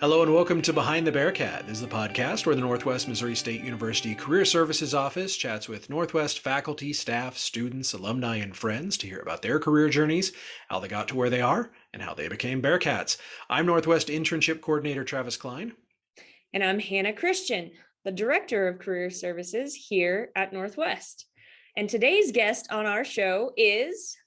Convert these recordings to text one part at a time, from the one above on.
Hello and welcome to Behind the Bearcat. This is the podcast where the Northwest Missouri State University Career Services Office chats with Northwest faculty, staff, students, alumni, and friends to hear about their career journeys, how they got to where they are, and how they became Bearcats. I'm Northwest Internship Coordinator Travis Klein. And I'm Hannah Christian, the Director of Career Services here at Northwest. And today's guest on our show is...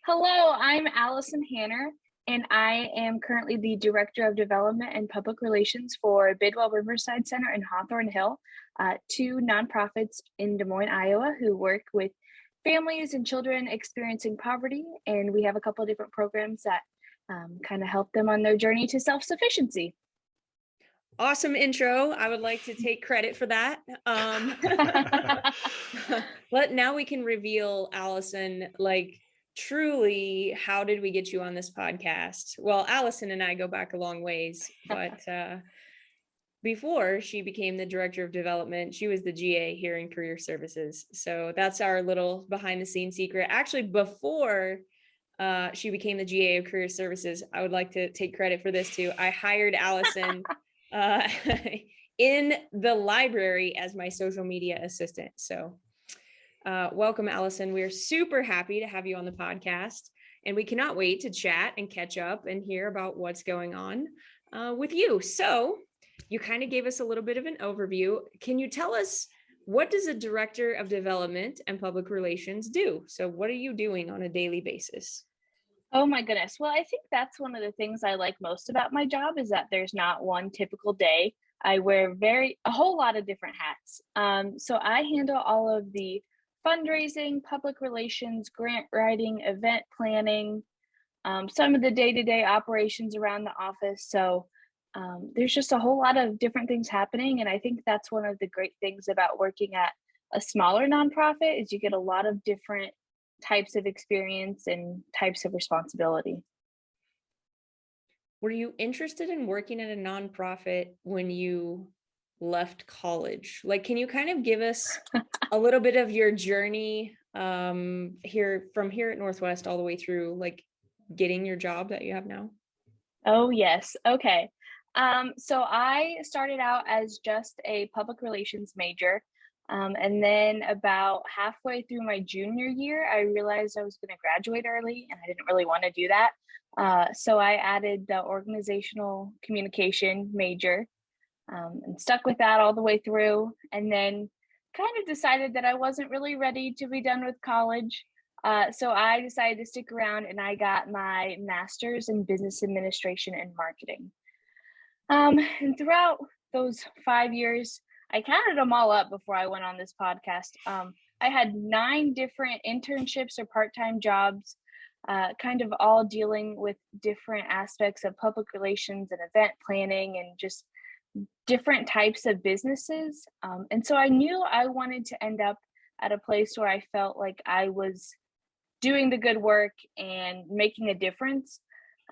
Hello, I'm Alison Hanner, and I am currently the Director of Development and Public Relations for Bidwell Riverside Center and Hawthorne Hill, two nonprofits in Des Moines, Iowa, who work with families and children experiencing poverty. And we have a couple of different programs that kind of help them on their journey to self-sufficiency. Awesome intro. I would like to take credit for that. Now we can reveal, Alison, truly, how did we get you on this podcast? Well, Alison and I go back a long ways, but before she became the Director of Development, she was the GA here in Career Services. So that's our little behind the scenes secret. Actually, before she became the GA of Career Services, I would like to take credit for this too. I hired Alison in the library as my social media assistant. So welcome, Alison. We're super happy to have you on the podcast, and we cannot wait to chat and catch up and hear about what's going on with you. So you kind of gave us a little bit of an overview. Can you tell us, what does a Director of Development and Public Relations do? So what are you doing on a daily basis? Oh my goodness. Well, I think that's one of the things I like most about my job is that there's not one typical day. I wear a whole lot of different hats. So I handle all of the fundraising, public relations, grant writing, event planning, some of the day-to-day operations around the office. So there's just a whole lot of different things happening. And I think that's one of the great things about working at a smaller nonprofit is you get a lot of different types of experience and types of responsibility. Were you interested in working at a nonprofit when you left college? Can you kind of give us a little bit of your journey here at Northwest all the way through getting your job that you have now? Oh, yes. Okay. So I started out as just a public relations major. And then about halfway through my junior year, I realized I was going to graduate early and I didn't really want to do that. So I added the organizational communication major and stuck with that all the way through. And then kind of decided that I wasn't really ready to be done with college. So I decided to stick around and I got my master's in business administration and marketing. And throughout those 5 years, I counted them all up before I went on this podcast. I had 9 different internships or part-time jobs, kind of all dealing with different aspects of public relations and event planning and just different types of businesses. And so I knew I wanted to end up at a place where I felt like I was doing the good work and making a difference.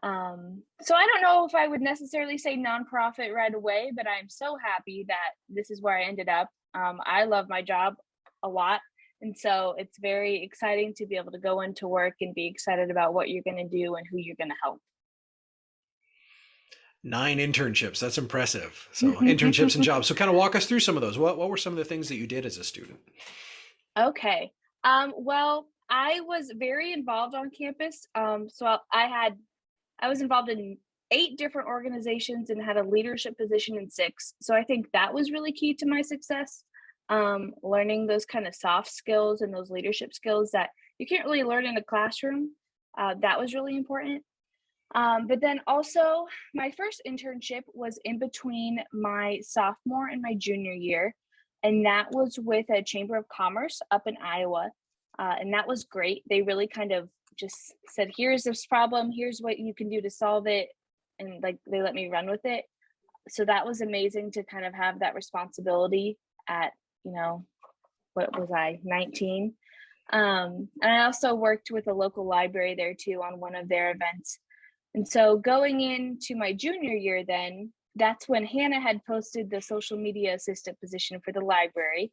So I don't know if I would necessarily say nonprofit right away, but I'm so happy that this is where I ended up. I love my job a lot. And so it's very exciting to be able to go into work and be excited about what you're going to do and who you're going to help. 9 internships. That's impressive. So internships and jobs. So kind of walk us through some of those. What were some of the things that you did as a student? Okay. Well, I was very involved on campus. So I was involved in 8 different organizations and had a leadership position in 6. So I think that was really key to my success. Learning those kind of soft skills and those leadership skills that you can't really learn in a classroom. That was really important. But then also my first internship was in between my sophomore and my junior year. And that was with a Chamber of Commerce up in Iowa. And that was great. They really kind of just said, here's this problem, here's what you can do to solve it. And they let me run with it. So that was amazing to kind of have that responsibility at, what was I, 19? And I also worked with a local library there too on one of their events. And so going into my junior year then, that's when Hannah had posted the social media assistant position for the library.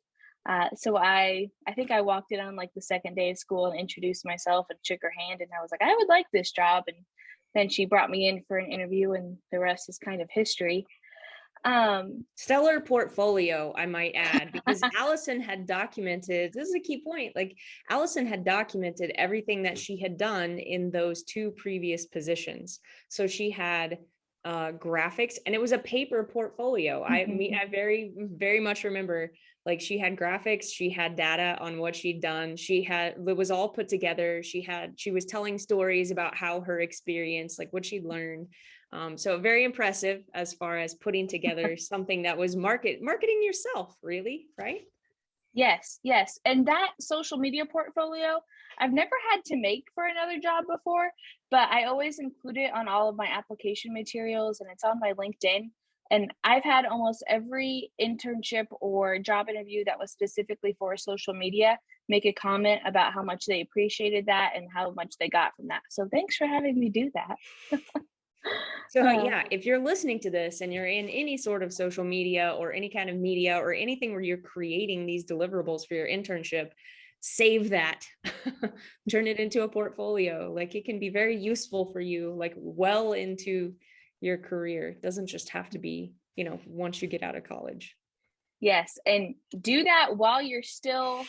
So I think I walked in on the second day of school and introduced myself and shook her hand. And I was like, I would like this job. And then she brought me in for an interview, and the rest is kind of history. Stellar portfolio, I might add, because Alison had documented, this is a key point, like Alison had documented everything that she had done in those 2 previous positions. So she had graphics, and it was a paper portfolio. I very much remember, like, she had graphics, she had data on what she'd done, it was all put together. She was telling stories about how her experience, like what she'd learned. So very impressive as far as putting together something that was marketing yourself, really, right? Yes. And that social media portfolio, I've never had to make for another job before, but I always include it on all of my application materials, and it's on my LinkedIn. And I've had almost every internship or job interview that was specifically for social media make a comment about how much they appreciated that and how much they got from that. So thanks for having me do that. So yeah, if you're listening to this and you're in any sort of social media or any kind of media or anything where you're creating these deliverables for your internship, save that, turn it into a portfolio. Like, it can be very useful for you, like well into your career. It doesn't just have to be, once you get out of college. Yes, and do that while you're still,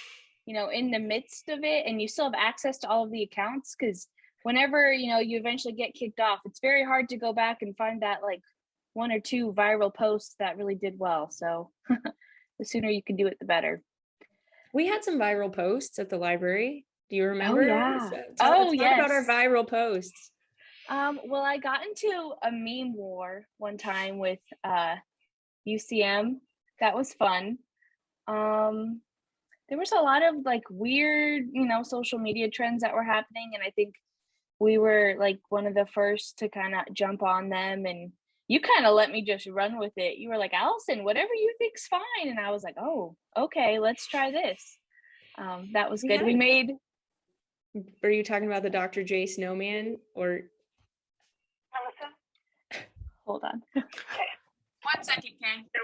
in the midst of it, and you still have access to all of the accounts, because whenever, you eventually get kicked off, it's very hard to go back and find that like 1 or 2 viral posts that really did well. So the sooner you can do it, the better. We had some viral posts at the library. Do you remember? Oh, yeah. Talk about our viral posts. Well, I got into a meme war one time with UCM. That was fun. There was a lot of like weird, social media trends that were happening, and I think we were like one of the first to kind of jump on them, and you kind of let me just run with it. You were like, Alison, whatever you think's fine. And I was like, oh, okay, let's try this. That was good. Were you talking about the Dr. J Snowman or? Alison? Hold on. Okay. 1 second, Ken. No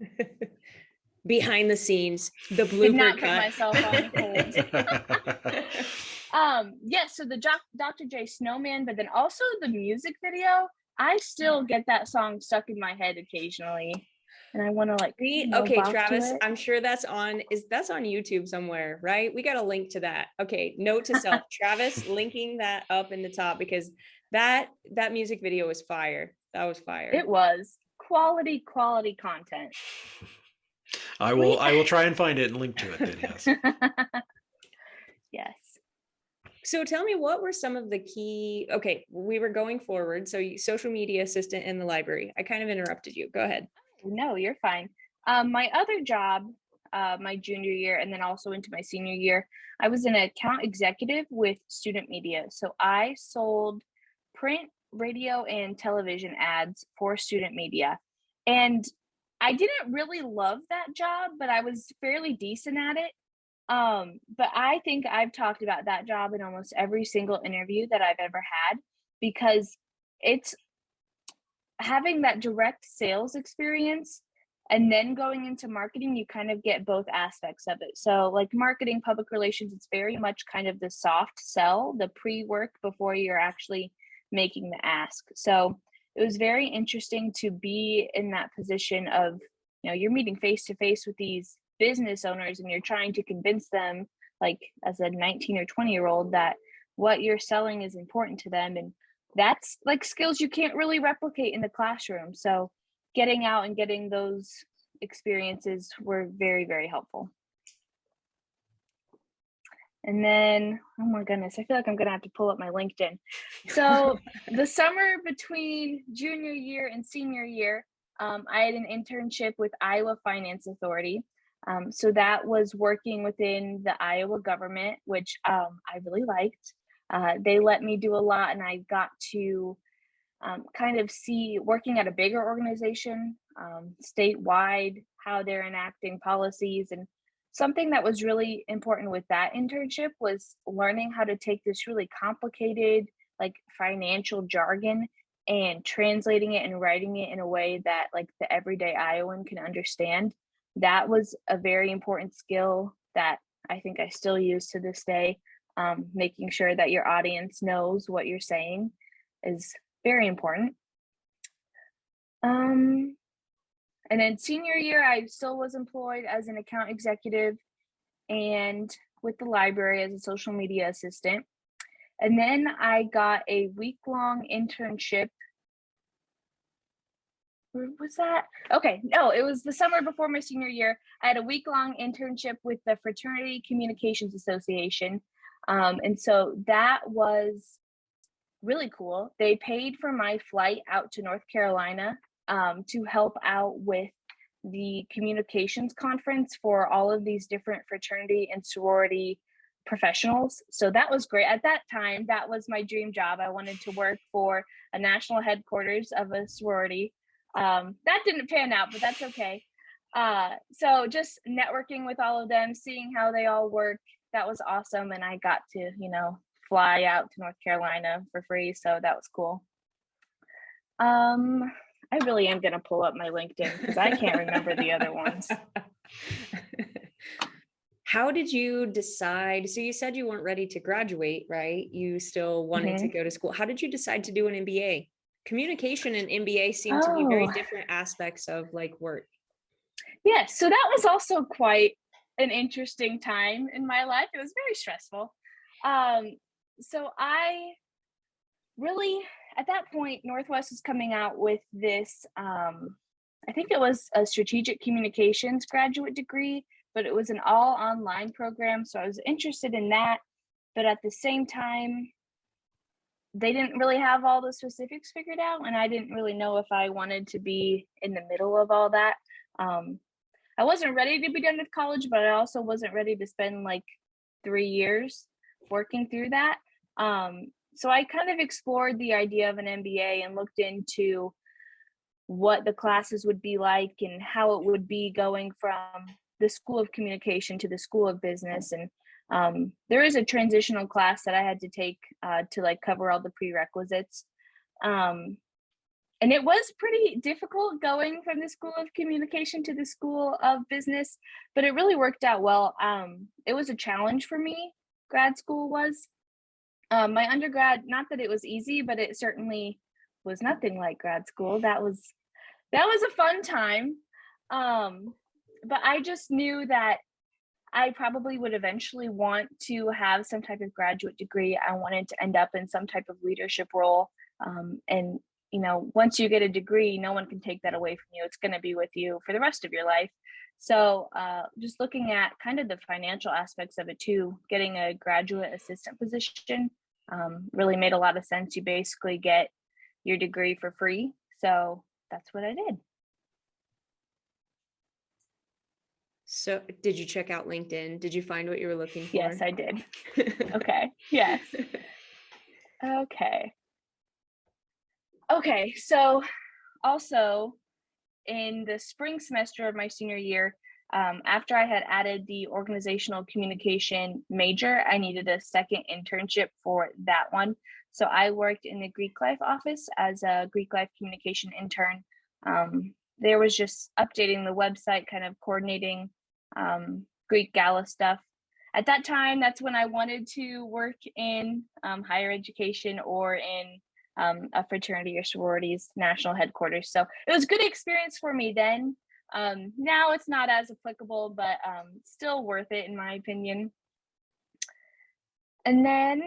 problem. Behind the scenes, the blooper Did not cut. put myself on hold. Yes, so the Dr. J Snowman, but then also the music video, I still get that song stuck in my head occasionally, and I want to like okay, Travis, I'm sure that's on YouTube somewhere, right? We got a link to that. Okay, note to self, Travis linking that up in the top, because that music video was fire. That was fire. It was quality content. I will try and find it and link to it then, yes. Yes. So tell me, what were some of the key, we were going forward. So social media assistant in the library. I kind of interrupted you. Go ahead. No, you're fine. My other job, my junior year, and then also into my senior year, I was an account executive with student media. So I sold print, radio, and television ads for student media. And I didn't really love that job, but I was fairly decent at it. But I think I've talked about that job in almost every single interview that I've ever had, because it's having that direct sales experience and then going into marketing, you kind of get both aspects of it. So like marketing, public relations, it's very much kind of the soft sell, the pre-work before you're actually making the ask. So it was very interesting to be in that position of, you're meeting face to face with these business owners and you're trying to convince them, like as a 19 or 20-year-old, that what you're selling is important to them. And that's like skills you can't really replicate in the classroom. So getting out and getting those experiences were very, very helpful. And then, oh my goodness, I feel like I'm going to have to pull up my LinkedIn. So the summer between junior year and senior year, I had an internship with Iowa Finance Authority. So that was working within the Iowa government, which I really liked. They let me do a lot, and I got to kind of see, working at a bigger organization, statewide, how they're enacting policies. And something that was really important with that internship was learning how to take this really complicated, like financial jargon, and translating it and writing it in a way that like the everyday Iowan can understand. That was a very important skill that I think I still use to this day. Making sure that your audience knows what you're saying is very important. And then senior year, I still was employed as an account executive and with the library as a social media assistant. And then I got a week-long internship. Where was that? Okay, no, it was the summer before my senior year. I had a week-long internship with the Fraternity Communications Association. And so that was really cool. They paid for my flight out to North Carolina to help out with the communications conference for all of these different fraternity and sorority professionals. So that was great. At that time, that was my dream job. I wanted to work for a national headquarters of a sorority. That didn't pan out, but that's okay. So just networking with all of them, seeing how they all work, that was awesome. And I got to, fly out to North Carolina for free. So that was cool. I really am going to pull up my LinkedIn because I can't remember the other ones. How did you decide? So you said you weren't ready to graduate, right? You still wanted to go to school. How did you decide to do an MBA? Communication and MBA seem to be very different aspects of work. Yeah, so that was also quite an interesting time in my life. It was very stressful. So I really, at that point, Northwest was coming out with this, I think it was a strategic communications graduate degree, but it was an all online program. So I was interested in that. But at the same time, they didn't really have all the specifics figured out. And I didn't really know if I wanted to be in the middle of all that. I wasn't ready to be done with college, but I also wasn't ready to spend 3 years working through that. So I kind of explored the idea of an MBA and looked into what the classes would be like and how it would be going from the School of Communication to the School of Business. And there is a transitional class that I had to take to cover all the prerequisites. And it was pretty difficult going from the School of Communication to the School of Business, but it really worked out well. It was a challenge for me, grad school was. My undergrad, not that it was easy, but it certainly was nothing like grad school. That was a fun time. But I just knew that I probably would eventually want to have some type of graduate degree. I wanted to end up in some type of leadership role. And once you get a degree, no one can take that away from you. It's going to be with you for the rest of your life. So just looking at kind of the financial aspects of it too, getting a graduate assistant position really made a lot of sense. You basically get your degree for free. So that's what I did. So did you check out LinkedIn? Did you find what you were looking for? Yes, I did. Okay. Yes. Okay. So also in the spring semester of my senior year, after I had added the organizational communication major, I needed a second internship for that one. So I worked in the Greek life office as a Greek life communication intern. There was just updating the website, kind of coordinating Greek gala stuff. At that time, that's when I wanted to work in higher education or in a fraternity or sororities national headquarters. So it was a good experience for me then. Now it's not as applicable, but still worth it in my opinion. And then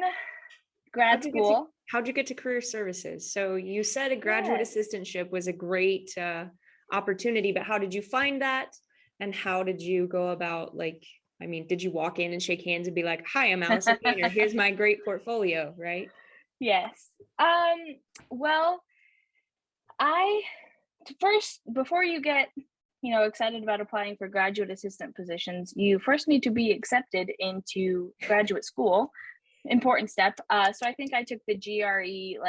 grad school. How'd you get to career services? So you said a graduate assistantship was a great opportunity, but how did you find that? And how did you go about did you walk in and shake hands and be like, "Hi, I'm Alison Painter. Here's my great portfolio," right? Yes. Well, before you get, excited about applying for graduate assistant positions, you first need to be accepted into graduate school. Important step. So I think I took the GRE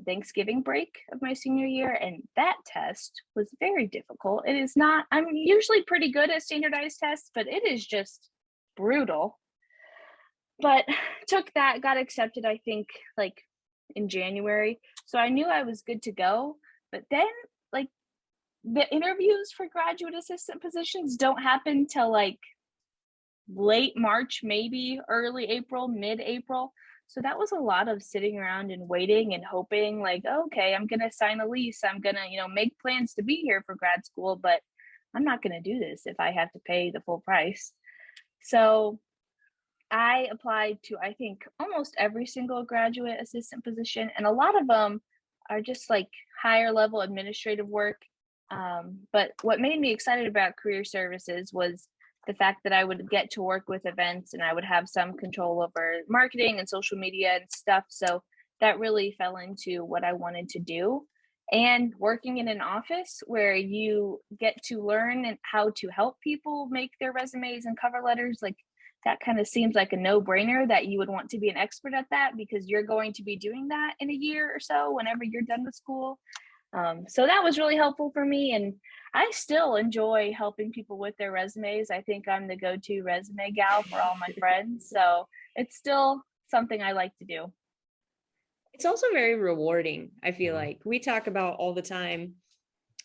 Thanksgiving break of my senior year, and that test was very difficult. It is not, I'm usually pretty good at standardized tests, but it is just brutal. But took that, got accepted, I think in January. So I knew I was good to go. But then the interviews for graduate assistant positions don't happen till late March, maybe early April, mid-April. So that was a lot of sitting around and waiting and hoping like, okay, I'm going to sign a lease. I'm going to, make plans to be here for grad school, but I'm not going to do this if I have to pay the full price. So I applied to, I think, almost every single graduate assistant position, and a lot of them are just like higher level administrative work. But what made me excited about career services was the fact that I would get to work with events and I would have some control over marketing and social media and stuff. So that really fell into what I wanted to do. And working in an office where you get to learn how to help people make their resumes and cover letters, like that kind of seems like a no-brainer that you would want to be an expert at that because you're going to be doing that in a year or so whenever you're done with school. So that was really helpful for me, and I still enjoy helping people with their resumes. I think I'm the go-to resume gal for all my friends, so it's still something I like to do. It's also very rewarding. I feel like we talk about all the time.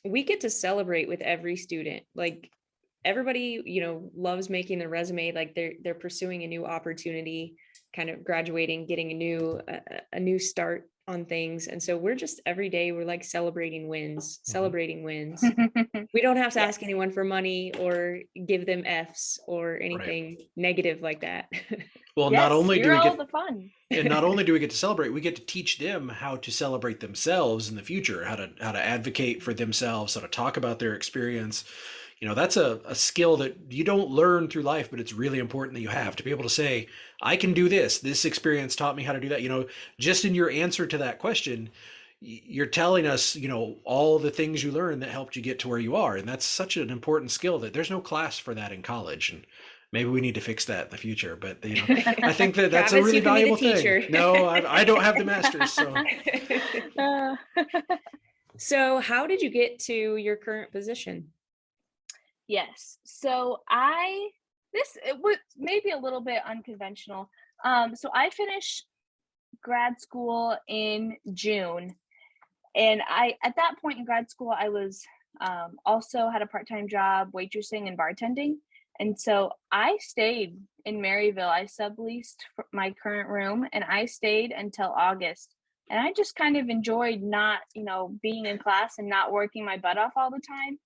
We get to celebrate with every student. Like everybody, loves making their resume. Like they're pursuing a new opportunity, kind of graduating, getting a new start on things. And so we're just every day we're like celebrating wins. We don't have to Yes. ask anyone for money or give them Fs or anything negative like that. Well, Yes, not only do you're we all get the fun. and not only do we get to celebrate, we get to teach them how to celebrate themselves in the future, how to advocate for themselves, how to talk about their experience. That's a skill that you don't learn through life, but it's really important that you have to be able to say, I can do this. This experience taught me how to do that. Just in your answer to that question, you're telling us, all the things you learned that helped you get to where you are. And that's such an important skill that there's no class for that in college. And maybe we need to fix that in the future. But, I think that that's Travis, a really you can be the valuable teacher. thing. No, I don't have the master's. So. So how did you get to your current position? Yes. So it was maybe a little bit unconventional. So I finished grad school in June, and at that point in grad school, I was also had a part-time job waitressing and bartending. And so I stayed in Maryville. I subleased my current room and I stayed until August. And I just kind of enjoyed not, being in class and not working my butt off all the time.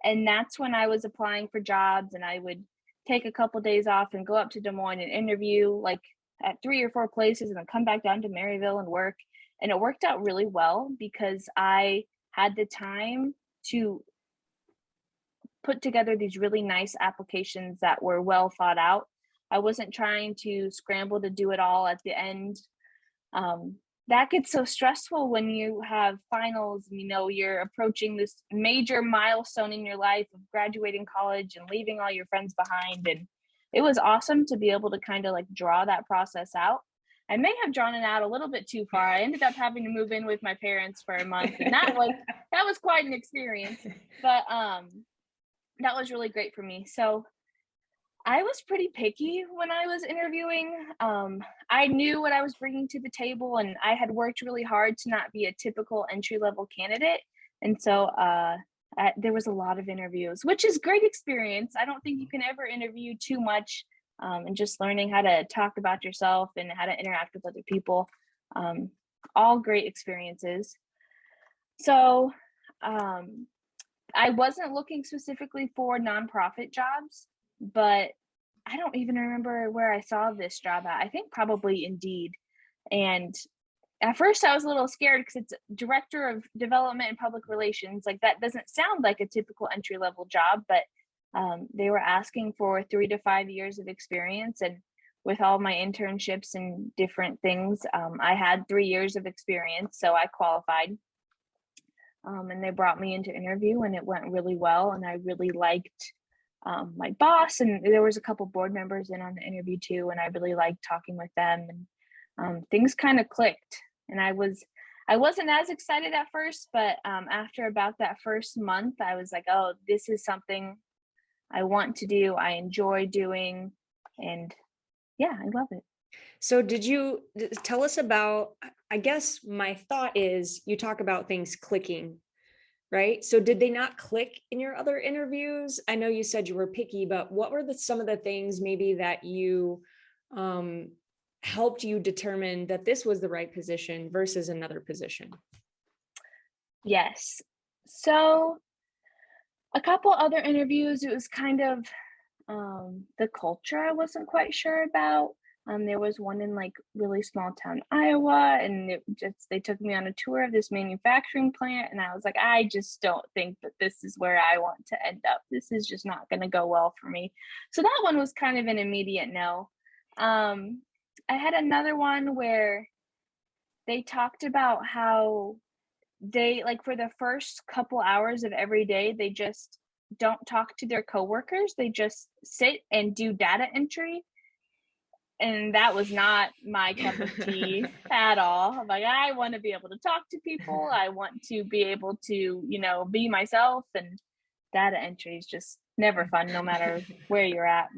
And that's when I was applying for jobs, and I would take a couple days off and go up to Des Moines and interview like at 3 or 4 places and then come back down to Maryville and work. And it worked out really well because I had the time to put together these really nice applications that were well thought out. I wasn't trying to scramble to do it all at the end. That gets so stressful when you have finals and you're approaching this major milestone in your life of graduating college and leaving all your friends behind. And it was awesome to be able to kind of like draw that process out. I may have drawn it out a little bit too far. I ended up having to move in with my parents for a month, and that was quite an experience. But that was really great for me. So I was pretty picky when I was interviewing. I knew what I was bringing to the table, and I had worked really hard to not be a typical entry-level candidate. And so there was a lot of interviews, which is great experience. I don't think you can ever interview too much, and just learning how to talk about yourself and how to interact with other people. All great experiences. So I wasn't looking specifically for nonprofit jobs, but I don't even remember where I saw this job at. I think probably Indeed. And at first I was a little scared because it's director of development and public relations. Like that doesn't sound like a typical entry-level job, but they were asking for 3 to 5 years of experience. And with all my internships and different things, I had 3 years of experience, so I qualified. And they brought me into interview, and it went really well. And I really liked my boss, and there was a couple board members in on the interview too. And I really liked talking with them, and things kind of clicked. And I wasn't as excited at first, but after about that first month, I was like, oh, this is something I want to do. I enjoy doing, and yeah, I love it. So did you tell us about, I guess my thought is you talk about things clicking. right? So did they not click in your other interviews? I know you said you were picky, but what were some of the things maybe that you helped you determine that this was the right position versus another position? Yes. So a couple other interviews, it was kind of the culture I wasn't quite sure about. There was one in like really small town Iowa, and they took me on a tour of this manufacturing plant, and I was like, I just don't think that this is where I want to end up. This is just not going to go well for me. So that one was kind of an immediate no. I had another one where they talked about how they, like, for the first couple hours of every day, they just don't talk to their coworkers. They just sit and do data entry. And that was not my cup of tea at all. I'm like, I want to be able to talk to people. I want to be able to, be myself. And data entry is just never fun, no matter where you're at.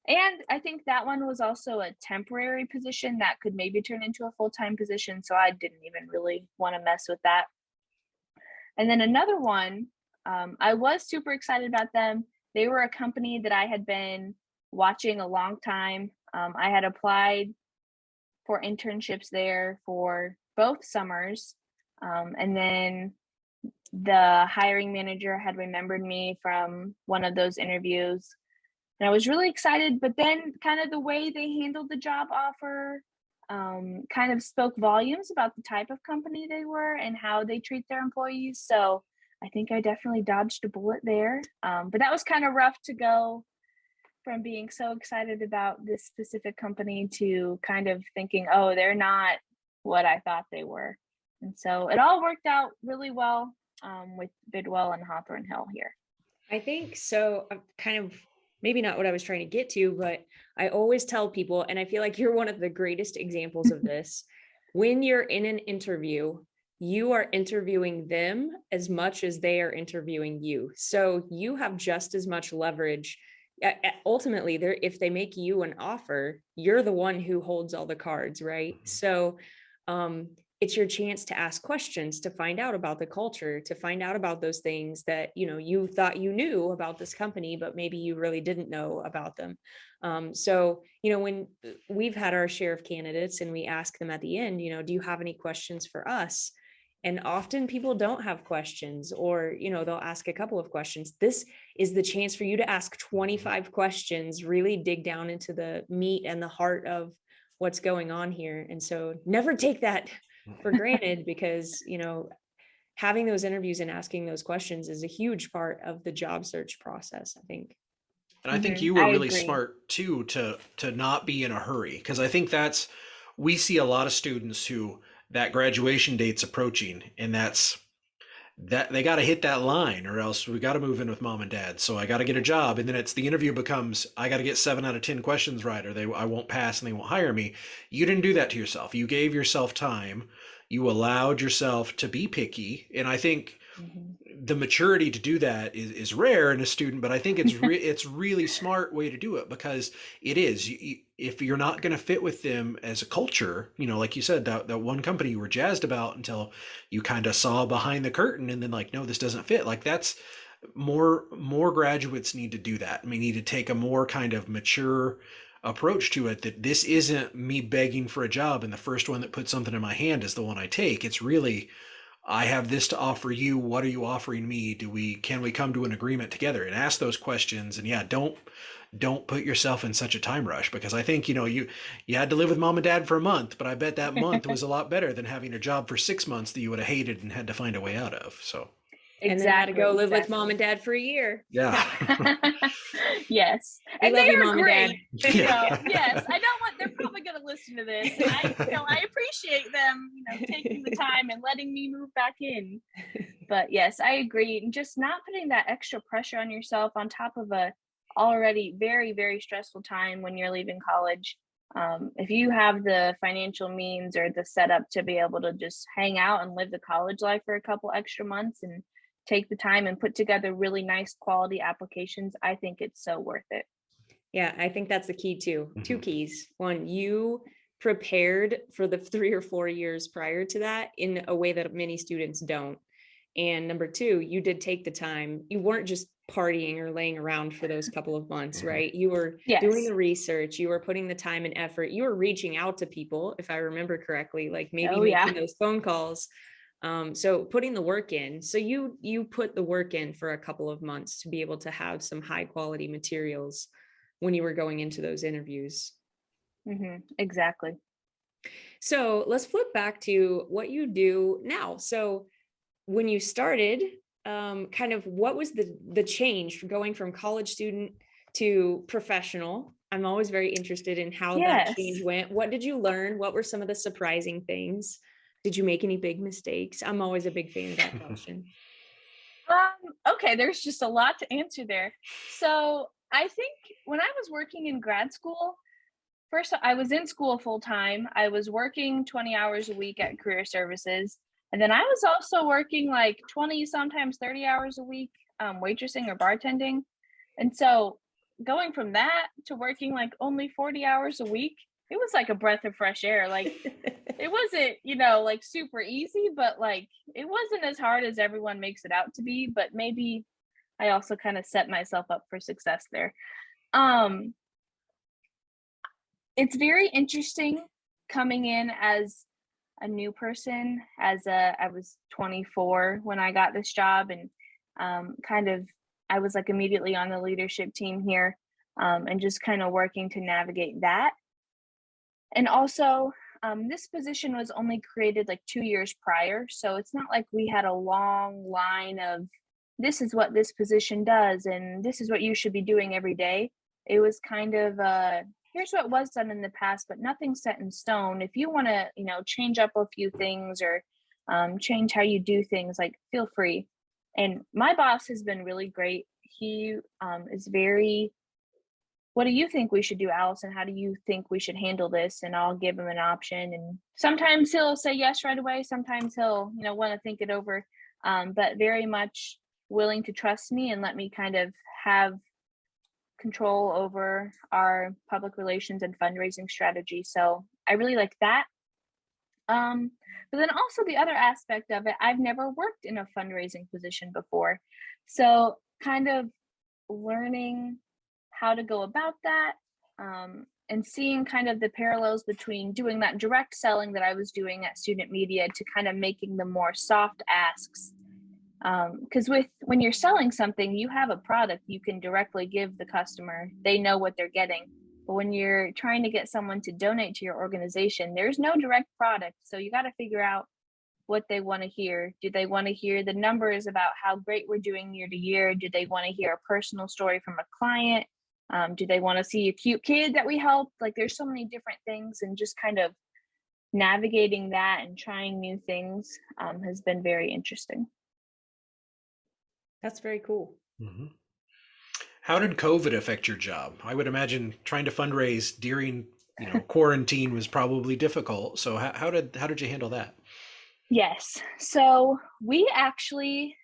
And I think that one was also a temporary position that could maybe turn into a full-time position. So I didn't even really want to mess with that. And then another one, I was super excited about them. They were a company that I had been watching a long time. I had applied for internships there for both summers. And then the hiring manager had remembered me from one of those interviews. And I was really excited, but then kind of the way they handled the job offer kind of spoke volumes about the type of company they were and how they treat their employees. So I think I definitely dodged a bullet there. But that was kind of rough to go from being so excited about this specific company to kind of thinking, oh, they're not what I thought they were. And so it all worked out really well with Bidwell and Hawthorne Hill here. I think so. Kind of maybe not what I was trying to get to, but I always tell people, and I feel like you're one of the greatest examples of this. When you're in an interview, you are interviewing them as much as they are interviewing you. So you have just as much leverage. Ultimately, if they make you an offer, you're the one who holds all the cards, right? So it's your chance to ask questions, to find out about the culture, to find out about those things that, you thought you knew about this company, but maybe you really didn't know about them. So, when we've had our share of candidates and we ask them at the end, do you have any questions for us? And often people don't have questions, or, they'll ask a couple of questions. This is the chance for you to ask 25 questions, really dig down into the meat and the heart of what's going on here. And so never take that for granted, because, having those interviews and asking those questions is a huge part of the job search process, I think. And I think you were really smart too, to not be in a hurry. Cause I think we see a lot of students who that graduation date's approaching, and that they got to hit that line, or else we got to move in with mom and dad. So I got to get a job. And then the interview becomes, I got to get 7 out of 10 questions right, or I won't pass and they won't hire me. You didn't do that to yourself. You gave yourself time. You allowed yourself to be picky. And I think the maturity to do that is rare in a student, but I think it's really smart way to do it, because it is, if you're not going to fit with them as a culture, like you said, that one company you were jazzed about until you kind of saw behind the curtain, and then like, no, this doesn't fit. Like, that's more graduates need to do that. I mean, need to take a more kind of mature approach to it, that this isn't me begging for a job and the first one that puts something in my hand is the one I take. It's really, I have this to offer you. What are you offering me? Can we come to an agreement together, and ask those questions? And yeah, don't put yourself in such a time rush, because I think, you had to live with mom and dad for a month, but I bet that month was a lot better than having a job for 6 months that you would have hated and had to find a way out of. So. And then had to go live with mom and dad for a year. Yeah. Yes. And they are great. Yeah. Yes. They're probably going to listen to this. And I appreciate them, taking the time and letting me move back in. But yes, I agree. And just not putting that extra pressure on yourself on top of a already very, very stressful time when you're leaving college. If you have the financial means or the setup to be able to just hang out and live the college life for a couple extra months and take the time and put together really nice quality applications, I think it's so worth it. Yeah, I think that's the key too. 2 keys. One, you prepared for the 3 or 4 years prior to that in a way that many students don't. And number two, you did take the time. You weren't just partying or laying around for those couple of months, right? You were doing Yes. the research, you were putting the time and effort, you were reaching out to people, if I remember correctly, like maybe Oh yeah. making those phone calls. So putting the work in. So you put the work in for a couple of months to be able to have some high quality materials when you were going into those interviews. Exactly. So let's flip back to what you do now. So when you started, kind of what was the change from going from college student to professional? I'm always very interested in how that change Yes. went. What did you learn? What were some of the surprising things? Did you make any big mistakes? I'm always a big fan of that question. Okay, there's just a lot to answer there. So I think when I was working in grad school, first I was in school full time. I was working 20 hours a week at career services. And then I was also working like 20, sometimes 30 hours a week, waitressing or bartending. And so going from that to working like only 40 hours a week, it was like a breath of fresh air. Like it wasn't, like super easy, but like it wasn't as hard as everyone makes it out to be. But maybe I also kind of set myself up for success there. Um, it's very interesting coming in as a new person. I was 24 when I got this job, and kind of I was like immediately on the leadership team here, and just kind of working to navigate that. And also, this position was only created like 2 years prior. So it's not like we had a long line of this is what this position does and this is what you should be doing every day. It was kind of here's what was done in the past, but nothing set in stone. If you want to, change up a few things or change how you do things, like feel free. And my boss has been really great. He is very, what do you think we should do, Allison? How do you think we should handle this? And I'll give him an option. And sometimes he'll say yes right away. Sometimes he'll, want to think it over, but very much willing to trust me and let me kind of have control over our public relations and fundraising strategy. So I really like that. But then also the other aspect of it, I've never worked in a fundraising position before. So kind of learning how to go about that, and seeing kind of the parallels between doing that direct selling that I was doing at student media to kind of making the more soft asks. Because when you're selling something, you have a product you can directly give the customer. They know what they're getting. But when you're trying to get someone to donate to your organization, there's no direct product. So you got to figure out what they want to hear. Do they want to hear the numbers about how great we're doing year to year? Do they want to hear a personal story from a client? Do they want to see a cute kid that we helped? Like there's so many different things, and just kind of navigating that and trying new things has been very interesting. That's very cool. Mm-hmm. How did COVID affect your job? I would imagine trying to fundraise during, quarantine was probably difficult. So how did you handle that? Yes. So we actually,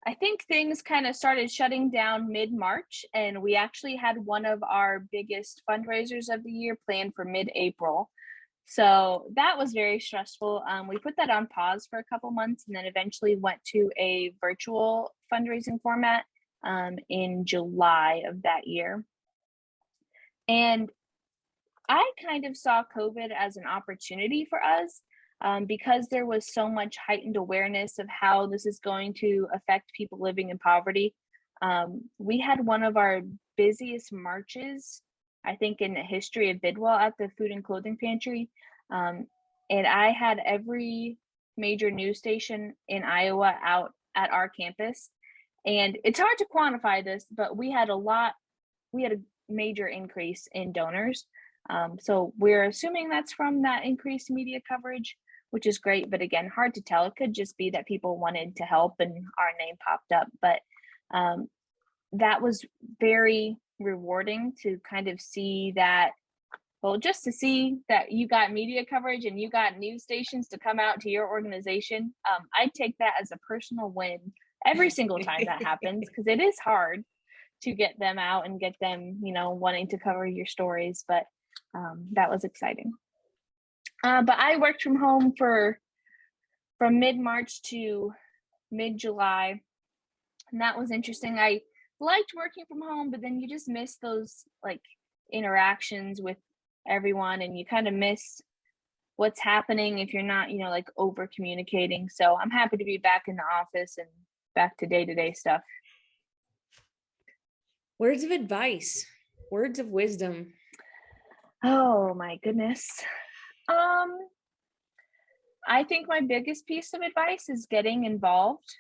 I think things kind of started shutting down mid-March, and we actually had one of our biggest fundraisers of the year planned for mid-April. So that was very stressful. We put that on pause for a couple months and then eventually went to a virtual fundraising format in July of that year. And I kind of saw COVID as an opportunity for us, because there was so much heightened awareness of how this is going to affect people living in poverty. We had one of our busiest marches, I think, in the history of Bidwell at the food and clothing pantry. And I had every major news station in Iowa out at our campus. And it's hard to quantify this, but we had a major increase in donors. So we're assuming that's from that increased media coverage, which is great. But again, hard to tell. It could just be that people wanted to help and our name popped up. But that was very rewarding to kind of see that. Well, just to see that you got media coverage and you got news stations to come out to your organization, I take that as a personal win every single time that happens, because it is hard to get them out and get them, wanting to cover your stories. But that was exciting. But I worked from home from mid-March to mid-July, and that was interesting. I liked working from home, but then you just miss those like interactions with everyone, and you kind of miss what's happening if you're not, like over communicating. So I'm happy to be back in the office and back to day-to-day stuff. Words of advice, words of wisdom. Oh my goodness. I think my biggest piece of advice is getting involved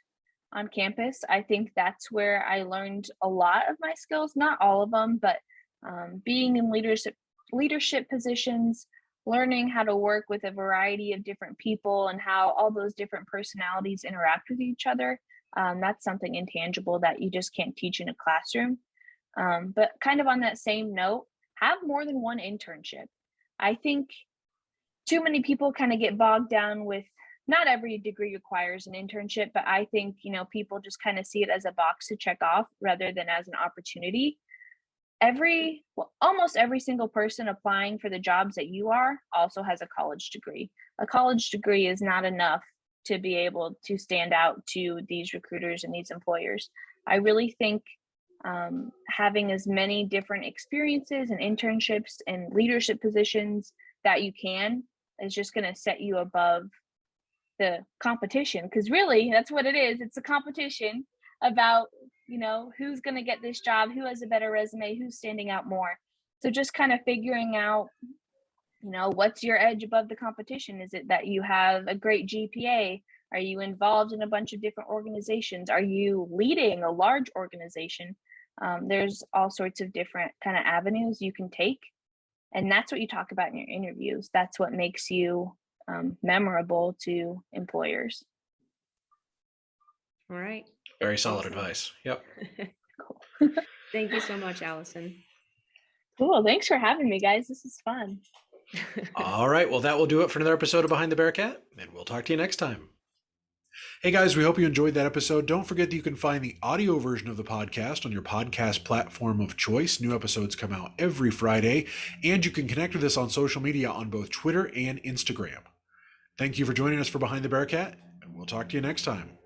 on campus. I think that's where I learned a lot of my skills, not all of them, but being in leadership positions, learning how to work with a variety of different people and how all those different personalities interact with each other. That's something intangible that you just can't teach in a classroom. But kind of on that same note, have more than one internship. I think too many people kind of get bogged down with not every degree requires an internship, but I think, people just kind of see it as a box to check off rather than as an opportunity. Almost every single person applying for the jobs that you are also has a college degree. A college degree is not enough to be able to stand out to these recruiters and these employers. I really think having as many different experiences and internships and leadership positions that you can is just going to set you above the competition, because really that's what it is. It's a competition about, who's going to get this job, who has a better resume, who's standing out more. So just kind of figuring out, what's your edge above the competition? Is it that you have a great GPA? Are you involved in a bunch of different organizations? Are you leading a large organization? There's all sorts of different kind of avenues you can take. And that's what you talk about in your interviews. That's what makes you memorable to employers. All right. Very solid advice. Yep. Cool. Thank you so much, Alison. Cool. Thanks for having me, guys. This is fun. All right. Well, that will do it for another episode of Behind the Bearcat, and we'll talk to you next time. Hey guys, we hope you enjoyed that episode. Don't forget that you can find the audio version of the podcast on your podcast platform of choice. New episodes come out every Friday, and you can connect with us on social media on both Twitter and Instagram. Thank you for joining us for Behind the Bearcat, and we'll talk to you next time.